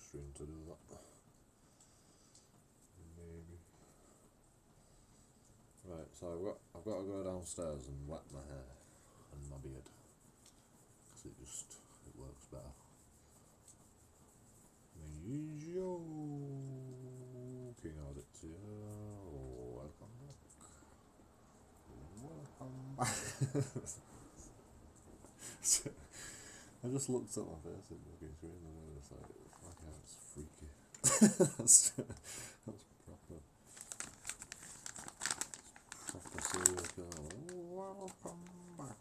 stream to do that. Maybe. Right, so I've got to go downstairs and wet my hair and my beard. Because it works better. King Auditia, welcome back. Welcome back. I just looked at my face in the fucking screen and I was like, fuck yeah, it's freaky. that's proper. Proper serial killer. Welcome back.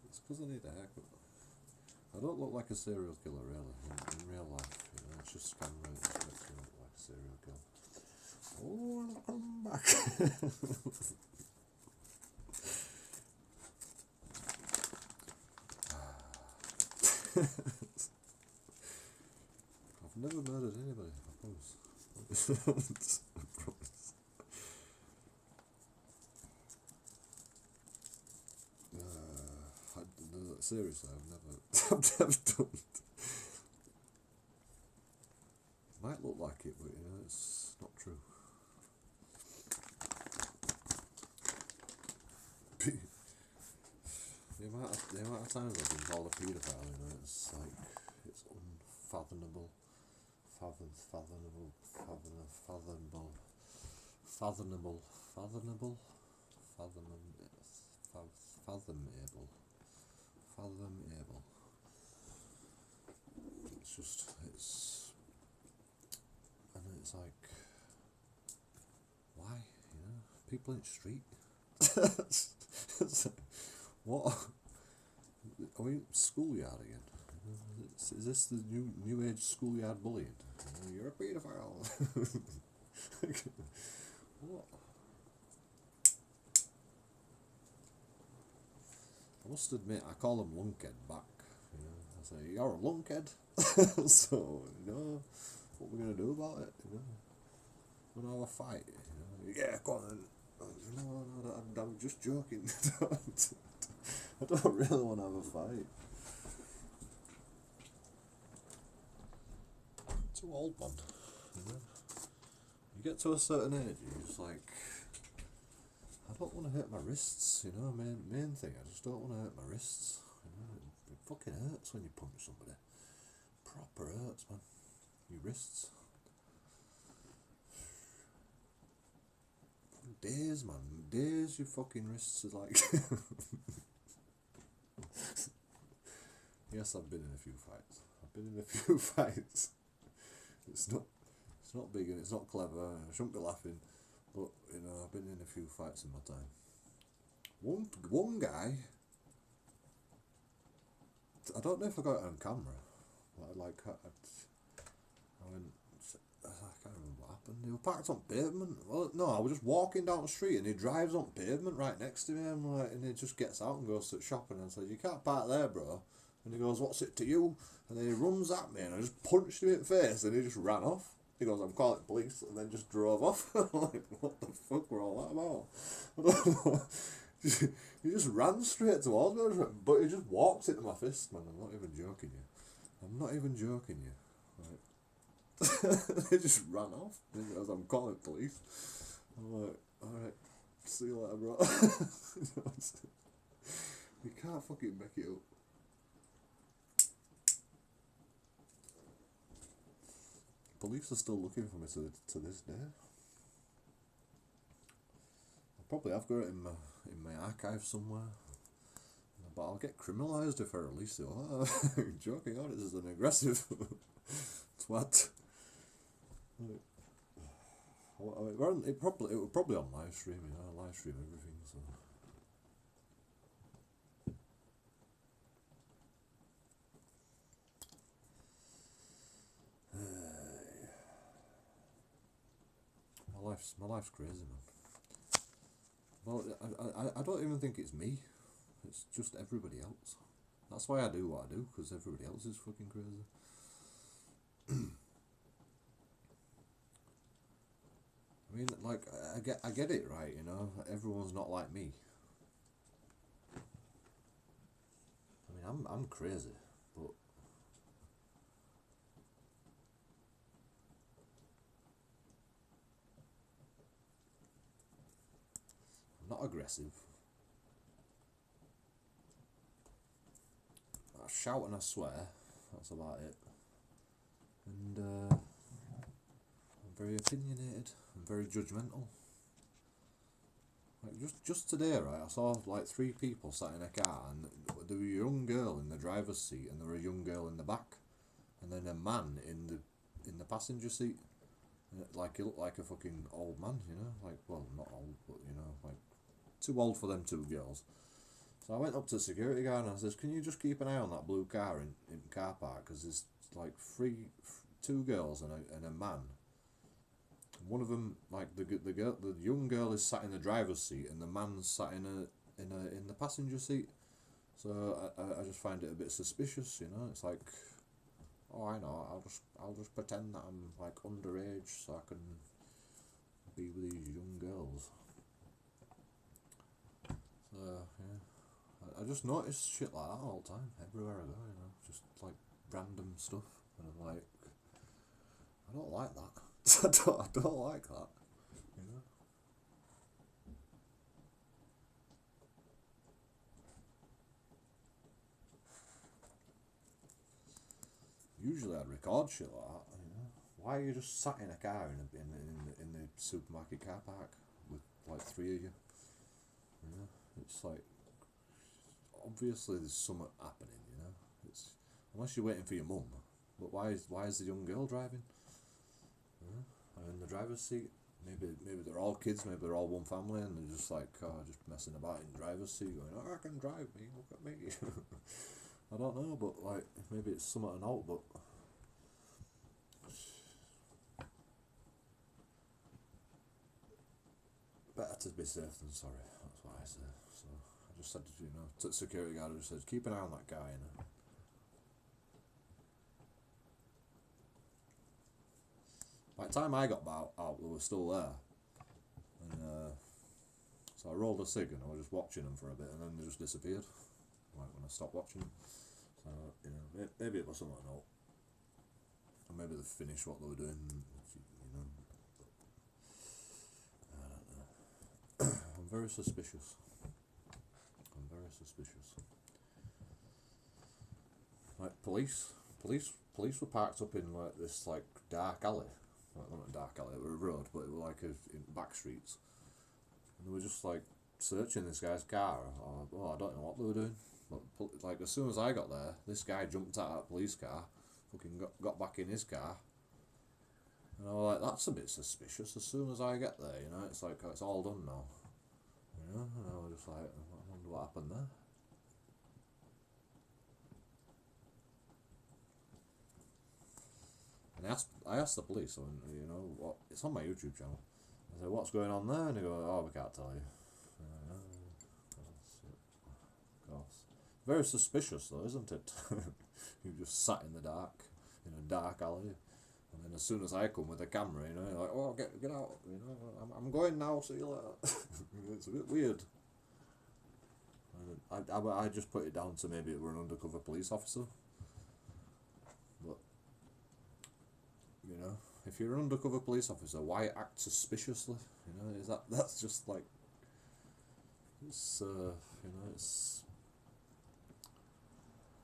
It's because I need a haircut. I don't look like a serial killer really, in real life, you know, it's just camera that just makes me look like a serial killer. Welcome back. I've never murdered anybody, I promise. I promise. Seriously, I've never done it. Might look like it, but you know, it's not true. The amount of times I've been called a paedophile, you know, it's like, it's unfathomable. Fathomable. It's just, and it's like, why, you know, people in the street. It's like, what? Are we schoolyard again? Is this the new age schoolyard bullying? You're a paedophile. What? I must admit, I call him lunkhead back. You know, I say, you're a lunkhead. So, you know, what we're gonna do about it? You know, we're gonna have a fight. You know, yeah, go on. No, I'm just joking. I don't really want to have a fight. Too old, man. You know? You get to a certain age, you're just like, I don't want to hurt my wrists, you know, main thing, I just don't want to hurt my wrists, you know, it fucking hurts when you punch somebody, proper hurts, man, your wrists, days, man, days your fucking wrists are like, yes, I've been in a few fights, it's not big and it's not clever, I shouldn't be laughing, but, you know, I've been in a few fights in my time. One guy, I don't know if I got it on camera, but I can't remember what happened. They were parked on pavement. Well, no, I was just walking down the street and he drives on pavement right next to me, and he just gets out and goes to the shop, and I said, you can't park there, bro. And he goes, what's it to you? And then he runs at me and I just punched him in the face and he just ran off. He goes, I'm calling police, and then just drove off. I'm like, what the fuck were all that about? I don't know. He just ran straight towards me, but he just walks into my fist, man. I'm not even joking you. Right. He just ran off. He goes, I'm calling police. I'm like, alright, see you later, bro. You can't fucking make it up. Police are still looking for me to this day. I probably have got it in my archive somewhere, but I'll get criminalised if I release it. Oh, joking on, this is an aggressive twat. It was probably on live stream, you know, live stream everything, so. My life's crazy, man. Well, I don't even think it's me. It's just everybody else. That's why I do what I do, because everybody else is fucking crazy. I mean, like, I get it, right, you know? Everyone's not like me. I mean, I'm crazy, but I'm not aggressive. I shout and I swear. That's about it. And I'm very opinionated. I'm very judgmental. Like just today, right? I saw like 3 people sat in a car, and there was a young girl in the driver's seat, and there was a young girl in the back, and then a man in the passenger seat. And like he looked like a fucking old man, you know, like, well, not old, but you know, like too old for them 2 girls. So I went up to the security guard and I says, "Can you just keep an eye on that blue car in car park? Because there's like 2 girls and a man. One of them, like the young girl is sat in the driver's seat, and the man's sat in the passenger seat. So I just find it a bit suspicious, you know. It's like, oh, I know, I'll just pretend that I'm like underage so I can be with these young girls." So yeah, I just notice shit like that all the time, everywhere I go, you know, just like random stuff, and I'm like, I don't like that. I don't like that, you know. Usually I'd record shit like that, you know. Why are you just sat in a car in the supermarket car park with like 3 of you? You know, it's like, obviously there's something happening, you know. It's, unless you're waiting for your mum, but why is the young girl driving? You know, and in the driver's seat. Maybe they're all kids, maybe they're all one family, and they're just like, just messing about in the driver's seat, going, "Oh, I can drive, me, look at me." I don't know, but like, maybe it's something to note, but better to be safe than sorry. That's what I say. So I just said, you know, to the security guard, I just said, keep an eye on that guy, you know. By the time I got out, they were still there, and so I rolled a cig and I was just watching them for a bit, and then they just disappeared. Like when I stopped watching them. So you know, maybe it was something else, or maybe they finished what they were doing. You know, I don't know. I'm very suspicious. I'm very suspicious. Like police were parked up in like this like dark alley. Like, not a dark alley, it was a road, but it was like in back streets. And they were just like searching this guy's car. Or, I don't know what they were doing. But like as soon as I got there, this guy jumped out of that police car, fucking got back in his car. And I was like, that's a bit suspicious. As soon as I get there, you know, it's like, it's all done now. You know, and I was just like, I wonder what happened there. And I asked the police, you know, what, it's on my YouTube channel. I said, "What's going on there?" And they go, "Oh, we can't tell you." Of course. Very suspicious though, isn't it? You just sat in the dark, in a dark alley. And then as soon as I come with a camera, you know, you're like, "Oh, get out, you know, I'm going now, see you later." It's a bit weird. I just put it down to maybe it were an undercover police officer. But, you know, if you're an undercover police officer, why act suspiciously? You know, that's just like, it's, you know, it's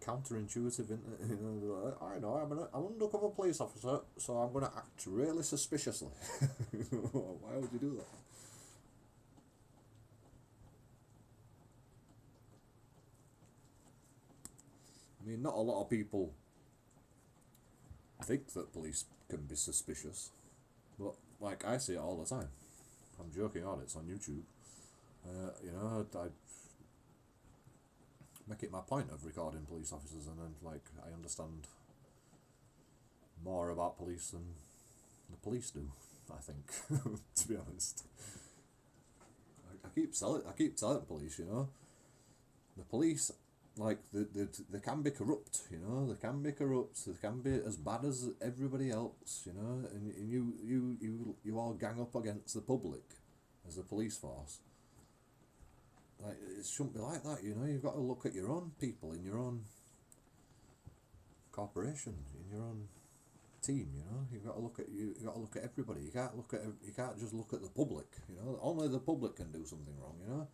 counterintuitive, isn't it? You know, I know, I'm an undercover police officer, so I'm going to act really suspiciously. Why would you do that? I mean, not a lot of people think that police can be suspicious, but like I see it all the time. I'm joking on it. It's on YouTube. You know, I make it my point of recording police officers, and then like I understand more about police than the police do. I think, to be honest. I keep telling police, you know, the police, like they can be corrupt, you know, they can be as bad as everybody else, you know, and you all gang up against the public as the police force. Like, it shouldn't be like that, you know. You've got to look at your own people in your own corporation, in your own team. You know, you've got to look at you got to look at everybody. You can't just look at the public. You know, only the public can do something wrong. You know,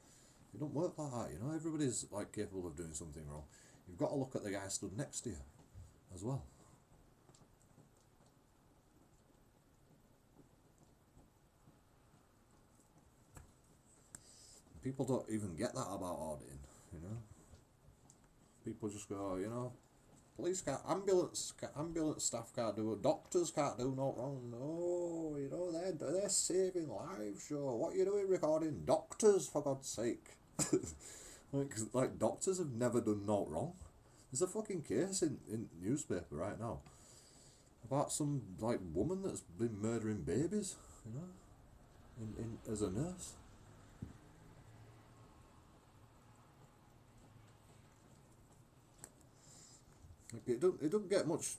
it don't work like that. You know, everybody's like capable of doing something wrong. You've got to look at the guy stood next to you as well. People don't even get that about auditing. You know, people just go, you know, police can't, ambulance staff can't do it, doctors can't do no wrong. No, you know, they're saving lives. Sure, what are you doing recording doctors, for God's sake? like doctors have never done no wrong. There's a fucking case in newspaper right now about some like woman that's been murdering babies. You know, in as a nurse. Like it don't get much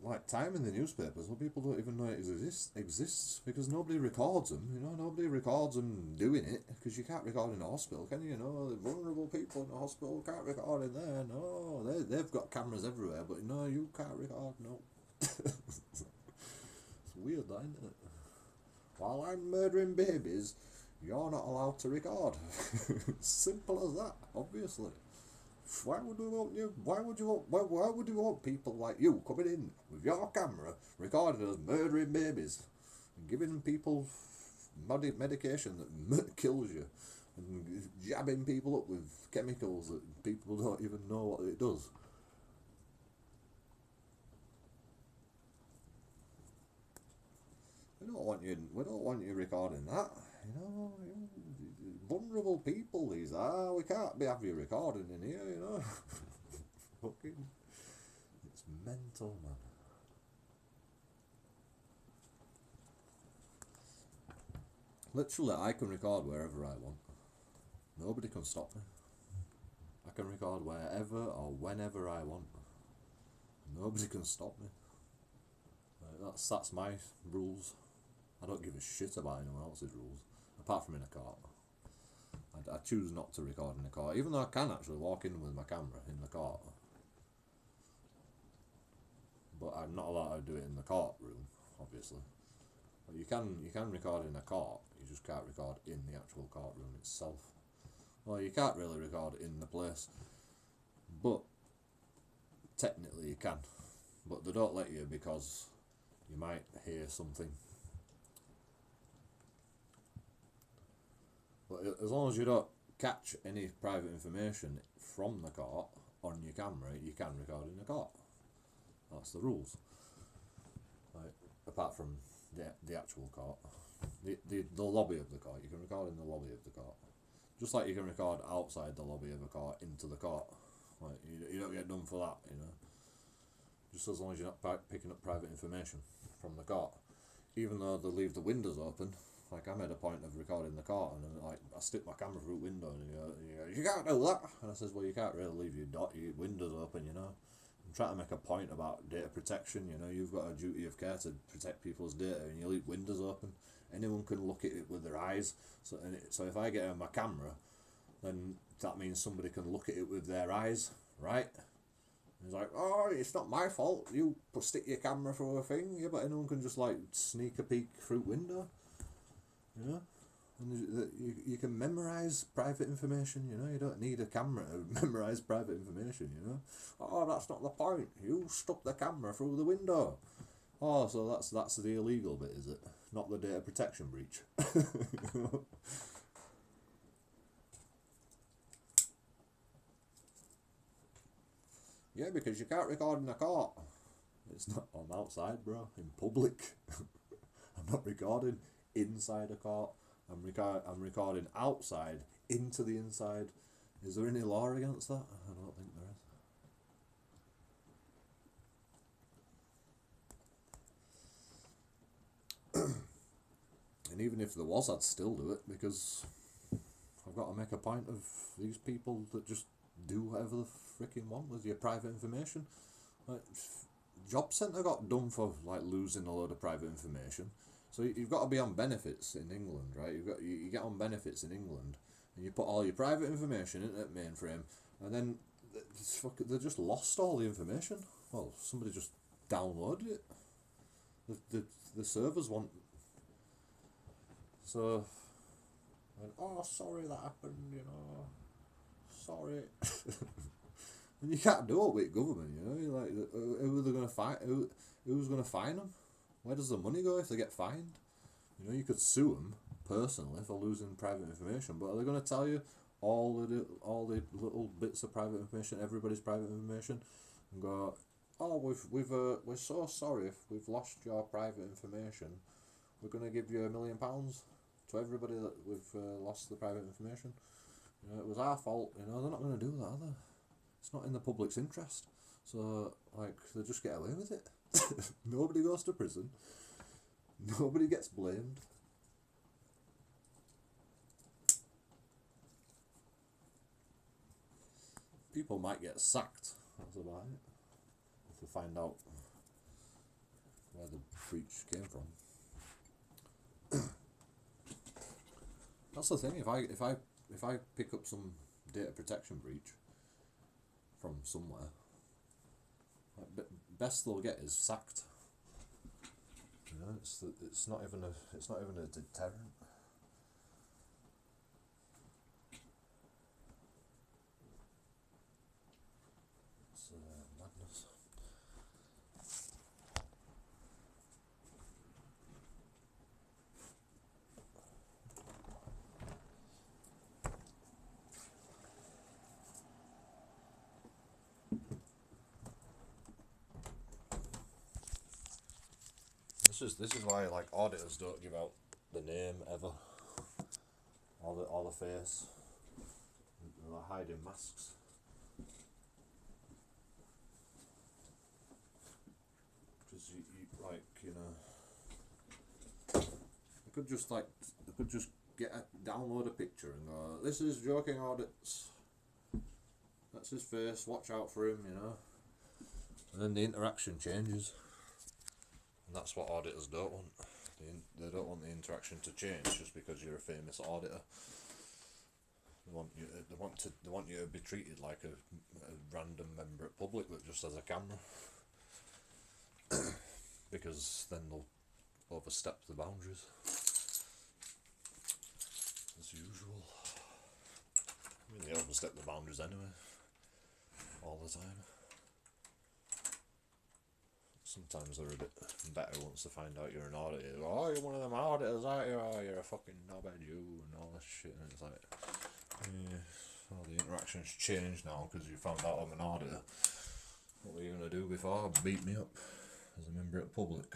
like time in the newspapers. Well, people don't even know it exists because nobody records them. You know, nobody records them doing it because you can't record in a hospital, can you? You know, the vulnerable people in the hospital can't record in there. No, they've got cameras everywhere, but no, you can't record. No, it's weird, that, isn't it? While I'm murdering babies, you're not allowed to record. Simple as that, obviously. Why would we want you? Why would you want people like you coming in with your camera, recording us murdering babies, and giving people medication that kills you, and jabbing people up with chemicals that people don't even know what it does? We don't want you recording that. You know, vulnerable people. These are. We can't have you recording in here. You know, fucking, it's mental, man. Literally, I can record wherever I want. Nobody can stop me. I can record wherever or whenever I want. Nobody can stop me. That's my rules. I don't give a shit about anyone else's rules, apart from in a car. I choose not to record in a car, even though I can actually walk in with my camera in the car. But I'm not allowed to do it in the courtroom, obviously. But you can record in a court, you just can't record in the actual courtroom itself. Well, you can't really record in the place, but technically you can. But they don't let you because you might hear something. But as long as you don't catch any private information from the court on your camera, you can record in the court. That's the rules. Like, apart from the actual court, the lobby of the court, you can record in the lobby of the court. Just like you can record outside the lobby of a court into the court. Like you don't get done for that, you know. Just as long as you're not picking up private information from the court, even though they leave the windows open. Like, I made a point of recording the car, and then, like, I stick my camera through the window, and he goes, you can't do that. And I says, well, you can't really leave your windows open, you know. I'm trying to make a point about data protection, you know. You've got a duty of care to protect people's data, and you leave windows open. Anyone can look at it with their eyes. So if I get on my camera, then that means somebody can look at it with their eyes, right? And he's like, oh, it's not my fault. You stick your camera through a thing. Yeah, but anyone can just, like, sneak a peek through window. You know, and you can memorize private information. You know, you don't need a camera to memorize private information. You know, oh, that's not the point. You stuck the camera through the window. Oh, so that's the illegal bit, is it? Not the data protection breach. You know? Yeah, because you can't record in a court. It's not on outside, bro. In public. I'm not recording inside a court. I'm recording outside into the inside. Is there any law against that? I don't think there is. And even if there was, I'd still do it because I've got to make a point of these people that just do whatever they freaking want with your private information. Like, Job Centre got done for like losing a load of private information. So you've got to be on benefits in England, right? You get on benefits in England, and you put all your private information into that mainframe, and then they just lost all the information. Well, somebody just downloaded it. The servers want. So, oh, sorry that happened, you know. Sorry. And you can't do it with government, you know. You're like, who are they going to find? Who's going to fine them? Where does the money go if they get fined? You know, you could sue them personally for losing private information, but are they going to tell you all the little bits of private information, everybody's private information, and go, oh, we're so sorry if we've lost your private information. We're going to give you £1 million to everybody that we've lost the private information. You know, it was our fault. You know, they're not going to do that, are they? It's not in the public's interest. So, like, they just get away with it. Nobody goes to prison. Nobody gets blamed. People might get sacked. That's about it. If they find out where the breach came from. That's the thing. If I pick up some data protection breach from somewhere, best they'll get is sacked. You know, it's not even a deterrent. It's madness. This is why, like, auditors don't give out the name ever, or the face. They're hiding masks. Because you know, they could just download a picture and go, this is Joking Audits. That's his face. Watch out for him, you know. And then the interaction changes. And that's what auditors don't want. They don't want the interaction to change just because you're a famous auditor. They want you to be treated like a random member of public that just has a camera. Because then they'll overstep the boundaries. As usual. I mean, they overstep the boundaries anyway. All the time. Sometimes they're a bit better once they find out you're an auditor. Oh, you're one of them auditors, aren't you? Oh, you're a fucking knobhead, you, and all this shit. And it's like, yeah, well, the interaction's changed now because you found out I'm an auditor. What were you going to do before? Beat me up as a member of the public.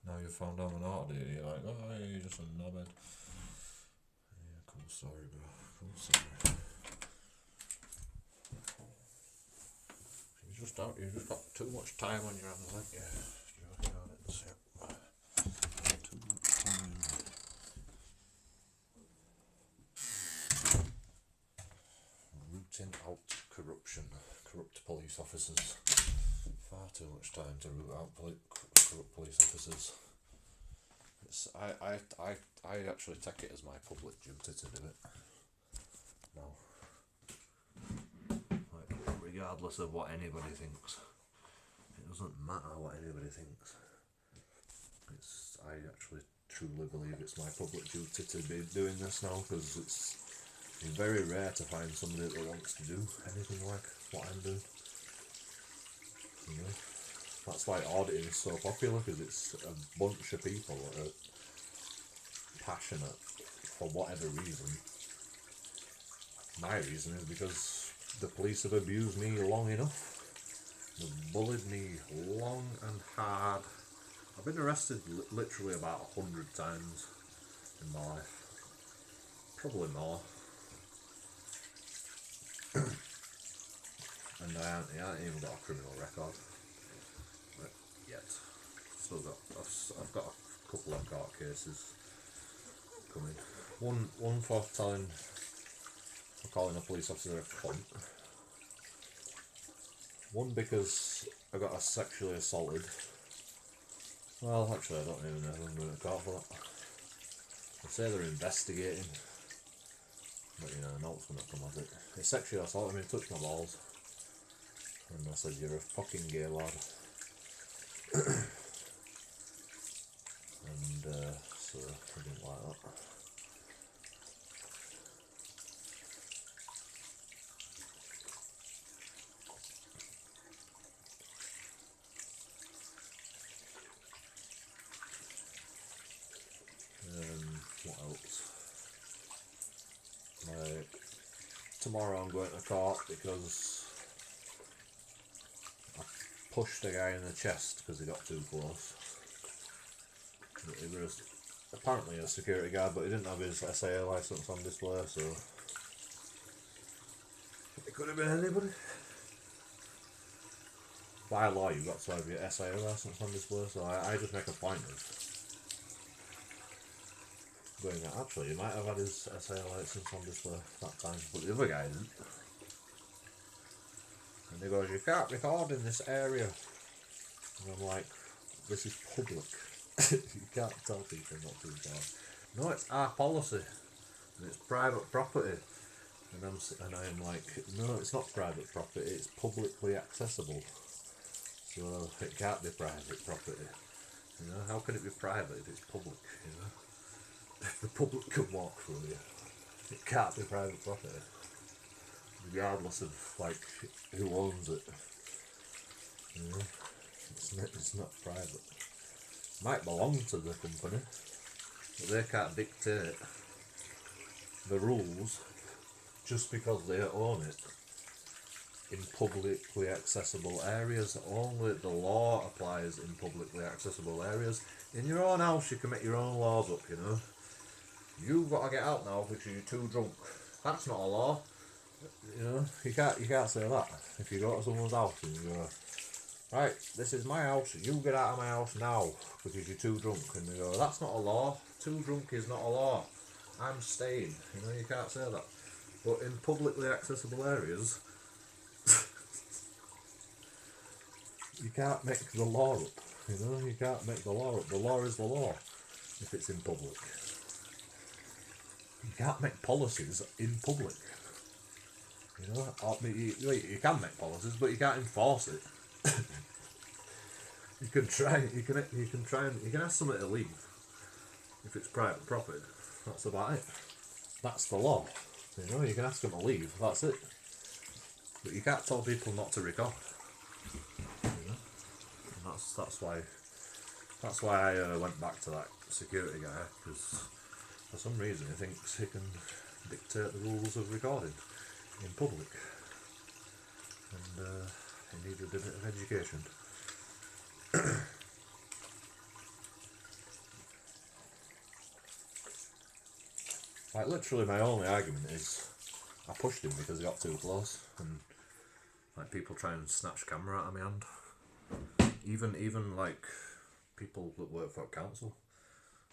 Now you've found out I'm an auditor, you're like, oh, yeah, you're just a knobhead. Yeah, cool story, bro. Cool story. You just got too much time on your hands, haven't you? Joking Audits, yeah. Too much time. Rooting out corruption. Corrupt police officers. Far too much time to root out corrupt police officers. I actually take it as my public duty to do it. Now. Regardless of what anybody thinks. It doesn't matter what anybody thinks. I actually truly believe it's my public duty to be doing this now, because it's very rare to find somebody that wants to do anything like what I'm doing. You know? That's why auditing is so popular, because it's a bunch of people that are passionate for whatever reason. My reason is because the police have abused me long enough. They've bullied me long and hard. I've been arrested literally about 100 times in my life. Probably more. And I ain't even got a criminal record. But yet. I've got a couple of court cases coming. One for calling a police officer a cunt. One because I got sexually assaulted. Well, actually, I don't even know if I'm going to court for that. They say they're investigating. But you know, I know it's going to come of it. It's sexually assaulted me, touched my balls. And I said, you're a fucking gay lad. And so I didn't like that. What else? Like, tomorrow I'm going to court because I pushed a guy in the chest because he got too close. He was apparently a security guard, but he didn't have his SIA licence on display, so it could have been anybody. By law, you've got to have your SIA licence on display, so I just make a point of going, actually, he might have had his SIA licence on display that time, but the other guy didn't. And he goes, you can't record in this area. And I'm like, this is public. You can't tell people not to record. No, it's our policy. And it's private property. And I'm like, no, it's not private property, it's publicly accessible. So it can't be private property. You know, how can it be private if it's public, you know? If the public can walk through you, it can't be private property. Regardless of, like, who owns it. You know? It's not private. It might belong to the company, but they can't dictate the rules just because they own it in publicly accessible areas. Only the law applies in publicly accessible areas. In your own house you can make your own laws up, you know. You've got to get out now because you're too drunk. That's not a law. You know, you can't say that. If you go to someone's house and you go, right, this is my house, you get out of my house now because you're too drunk, and they go, that's not a law. Too drunk is not a law. I'm staying. You know, you can't say that. But in publicly accessible areas, you can't make the law up. You know, you can't make the law up. The law is the law if it's in public. You can't make policies in public. You know, you can make policies, but you can't enforce it. You can try. You can ask somebody to leave if it's private property. That's about it. That's the law. You know, you can ask them to leave. That's it. But you can't tell people not to record. You know, and that's why I went back to that security guy, because for some reason he thinks he can dictate the rules of recording in public, and he needed a bit of education. Like, literally my only argument is I pushed him because he got too close, and like, people try and snatch camera out of my hand. Even like people that work for a council.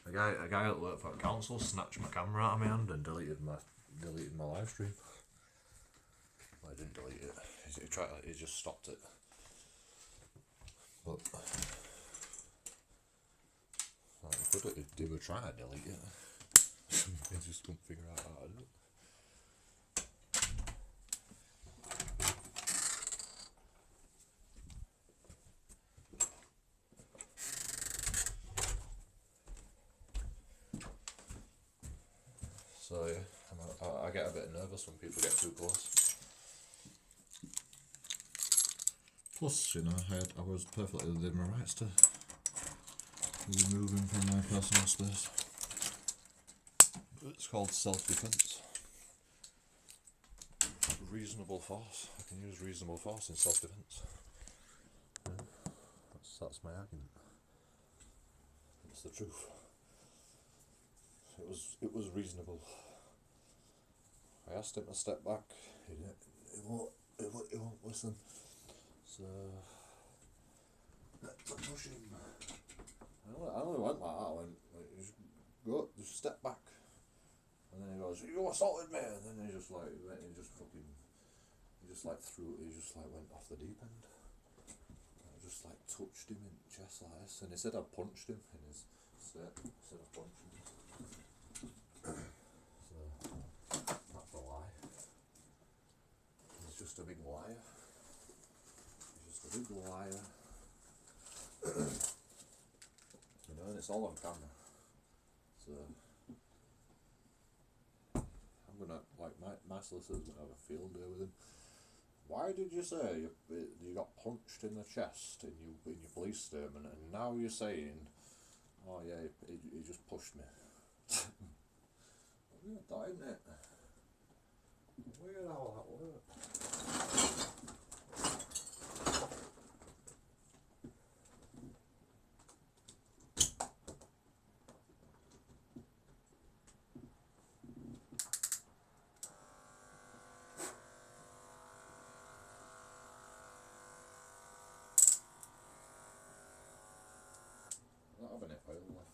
A guy that worked for a council snatched my camera out of my hand and deleted my live stream. Well, I didn't delete it. He just stopped it. But like, they were trying to delete it. They just couldn't figure out how to do it. So yeah, I get a bit nervous when people get too close. Plus, you know, I was perfectly within my rights to remove him from my personal space. It's called self-defense. Reasonable force. I can use reasonable force in self-defense. Yeah, that's my argument. It's the truth. It was reasonable. I asked him to step back. He won't listen. So let's push him. I only went like that. I went, like, just step back. And then he goes, you assaulted me. And then he just went off the deep end. I just like touched him in the chest like this, and he said I punched him in his set. I said I punched him. So that's all. just a big liar. He's just a big liar. You know, and it's all on camera. So I'm gonna, like, my solicitor's gonna have a field day with him. Why did you say you got punched in the chest in your police statement, and now you're saying, oh yeah, he just pushed me? Weird that, isn't it? Weird how that works. I don't have any oil left.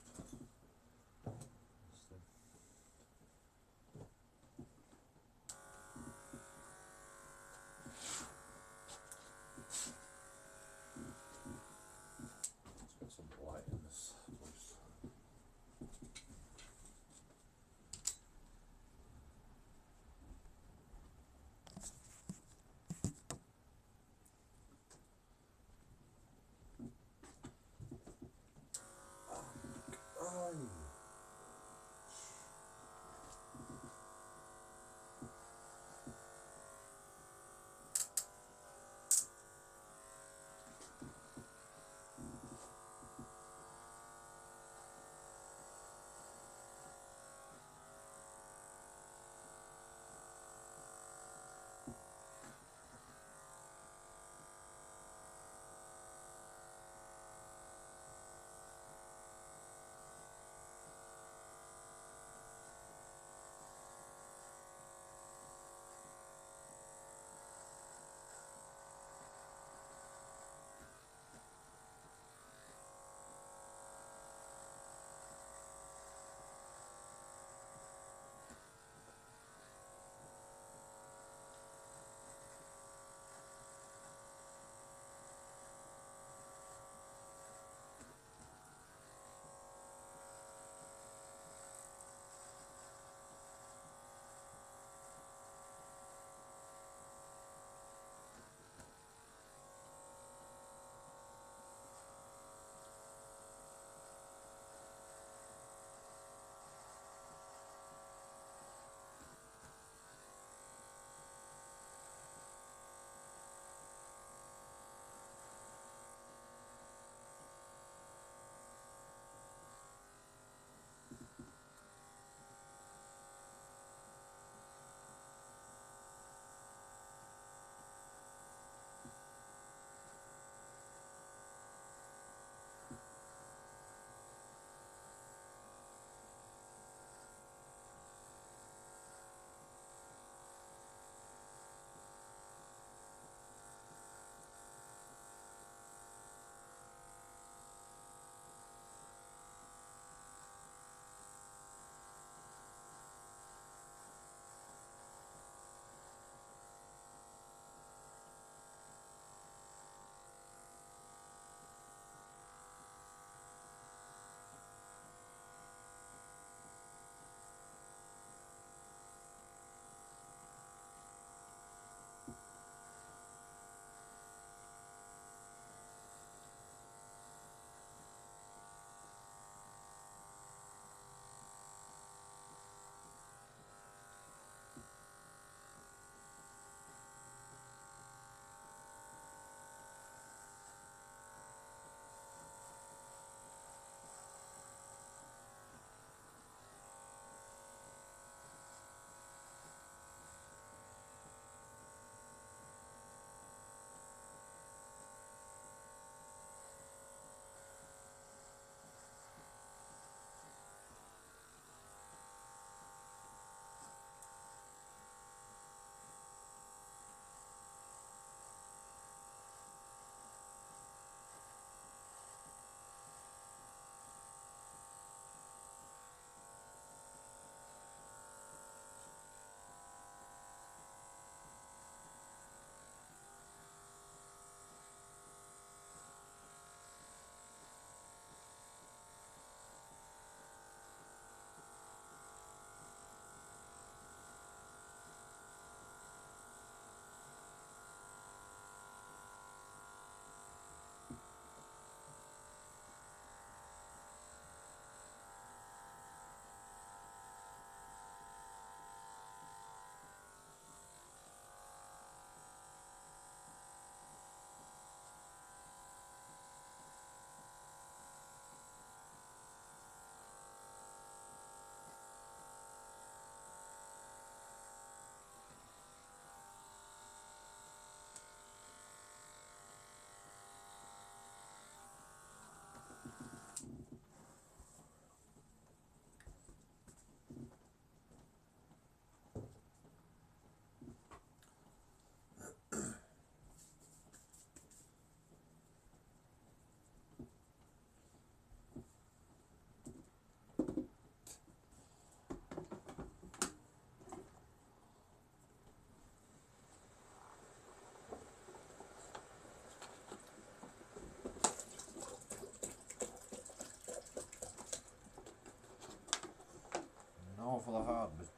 now for the hard bit.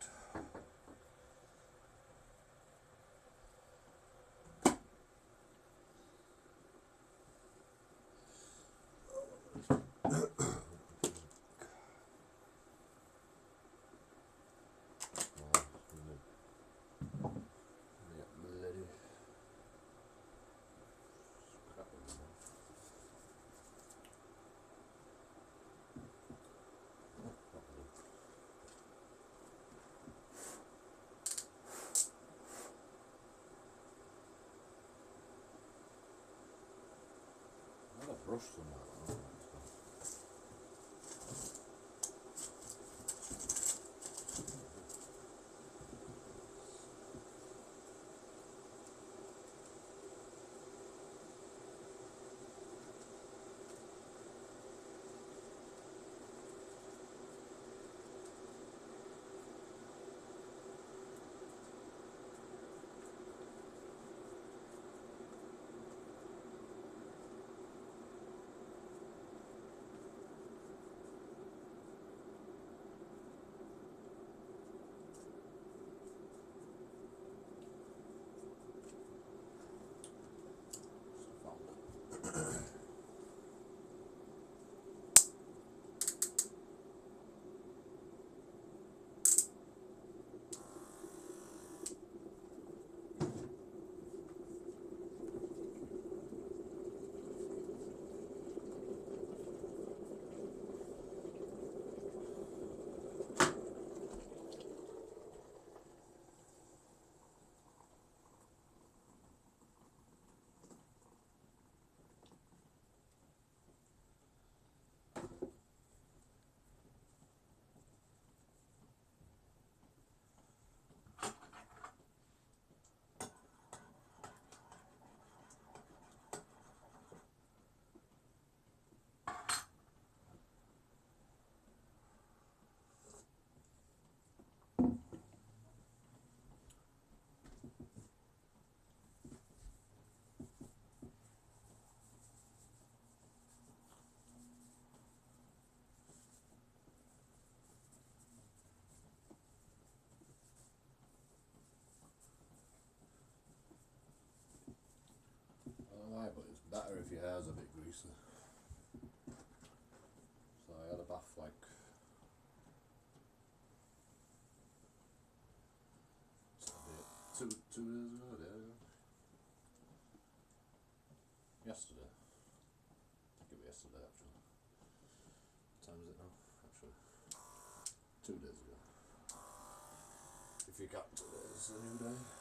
Brush them out. But it's better if your hair's a bit greasy. So I had a bath like 2 days ago, yesterday. I think it was yesterday actually. What time is it now? Actually, 2 days ago. If you can't, today's a new day.